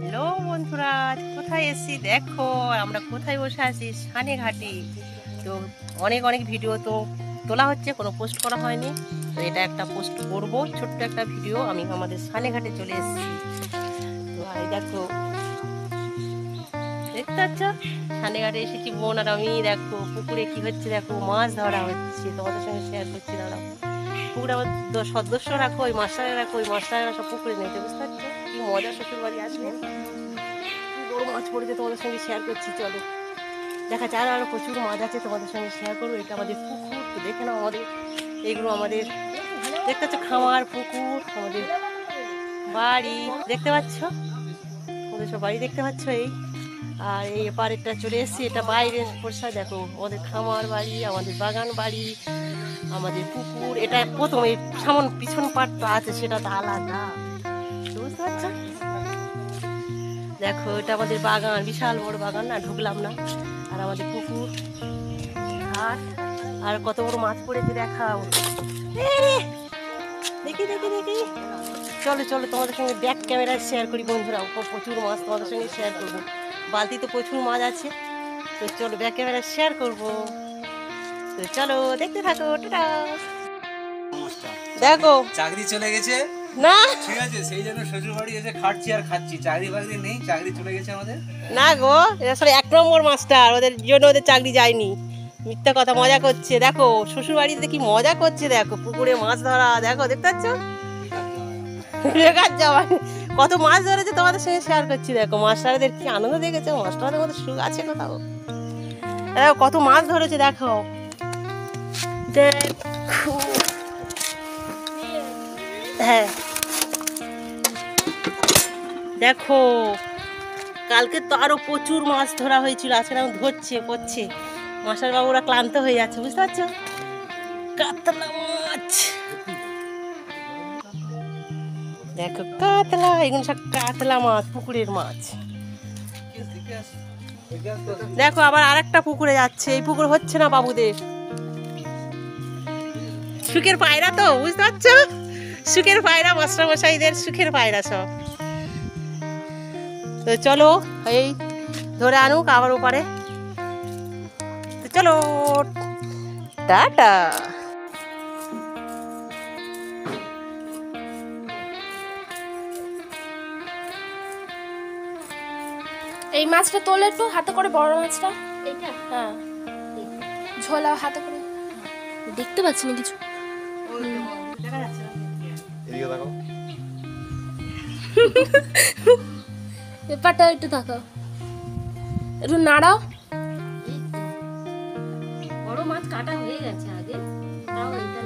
Hello বন্ধুরা, কোথায় এসেছি দেখো। আমরা কোথায় বসে আছি? সানে ঘাটে। তো অনেক অনেক ভিডিও তো তোলা হচ্ছে, কোনো পোস্ট করা হয়নি। তো এটা একটা পোস্ট করব, ছোট্ট একটা ভিডিও। আমি আমাদের সানে ঘাটে চলে এসেছি। তো এই দেখো, দেখতে পাচ্ছ সানে ঘাটে এসেছি বোন আর আমি। দেখো পুকুরে কি হচ্ছে, দেখো মাছ ধরা হচ্ছে, তোমাদের সঙ্গে শেয়ার করছি। দাঁড়াও, পুকুরে আমার সদস্য রাখো, ওই মাস্টারে রাখো, ওই মাস্টারেরা সব পুকুরে নেতে, বুঝতে পারছো? কি মজা শ্বশুর বাড়ি আসলে। বড় মাছ পড়েছে, তোমাদের সঙ্গে শেয়ার করছি। চলো দেখা যায়, আরো প্রচুর মাছ আছে, তোমাদের সঙ্গে শেয়ার করবো। এটা আমাদের পুকুর, তো দেখে নাও আমাদের এইগুলো আমাদের দেখতে পাচ্ছ, খামার পুকুর, আমাদের বাড়ি দেখতে পাচ্ছ, আমাদের সব বাড়ি দেখতে পাচ্ছ। এই আর এই এপারেরটা চলে এসেছি, এটা বাইরের পোর্শন। দেখো আমাদের খামার বাড়ি, আমাদের বাগান বাড়ি, আমাদের পুকুর। এটা প্রথম, এই সামন পিছন পাটটা আছে সেটা তো আলাদা, বুঝতে পারছো? দেখো এটা আমাদের বাগান, বিশাল বড় বাগান, না ঢুকলাম না। আর আমাদের পুকুর, ঘাট, আর কত বড় মাছ পড়েছে দেখাও। দেখি দেখি দেখি, চলো চলো তোমাদের সঙ্গে ব্যাক ক্যামেরায় শেয়ার করি বন্ধুরা। প্রচুর মাছ তোমাদের সঙ্গে শেয়ার করবো, বালতিতে প্রচুর মাছ আছে। তো চলো ব্যাক ক্যামেরায় শেয়ার করবো, তো চলো দেখতে থাকো। টাটা। দেখো চাকরি চলে গেছে না, ঠিক আছে, সেই জন্য শ্বশুর বাড়ি এসে খাটছি আর খাচ্ছি। চাকরি বাকরি নেই, চাকরি চলে গেছে আমাদের। না গো, এরা আসলে 1 নম্বর মাস্টার, ওদের জন্য ওদের চাকরি যায়নি। মিথ্যা কথা, মজা করছে। দেখো শ্বশুর বাড়িতে কি মজা করছে, দেখো পুকুরে মাছ ধরা, দেখো দেখতে পাচ্ছ? বেকার জামাই কত মাছ ধরেছে, তোমাদের সঙ্গে শেয়ার করছি। দেখো মাস্টারদের কি আনন্দ দেখেছো, মাস্টারদের মধ্যে সুখ আছে কোথাও? দেখো কত মাছ ধরেছে, দেখো দেখো। হ্যাঁ দেখো, কালকে তো আরো প্রচুর মাছ ধরা হয়েছিল, আজকে এখন ধরছে করছে। মাস্টার বাবুরা ক্লান্ত হয়ে যাচ্ছে, বুঝতে পারছো? কাতলা মাছ দেখো, কাতলা, এগুলো সব কাতলা মাছ, পুকুরের মাছ। দেখো আবার আরেকটা পুকুরে যাচ্ছে, এই পুকুর হচ্ছে না বাবুদের। সুখের পায়রা, তো বুঝতে পারছো? সুখের পায়রা, মাস্টার মশাইদের সুখের পায়রা সব। তো চলো এই ধরে আনুক আবার ওপারে, তো চলো টাটা। এই মাছটা তোলে একটু হাতে করে, বড় মাছটা এইটা। হ্যাঁ, ঝোলা হাতে করে, দেখতে পাচ্ছি না কিছু। ব্যাপারটা একটু তাকাও, একটু নাড়াও। বড় মাছ কাটা হয়ে গেছে আগে, তাও এটা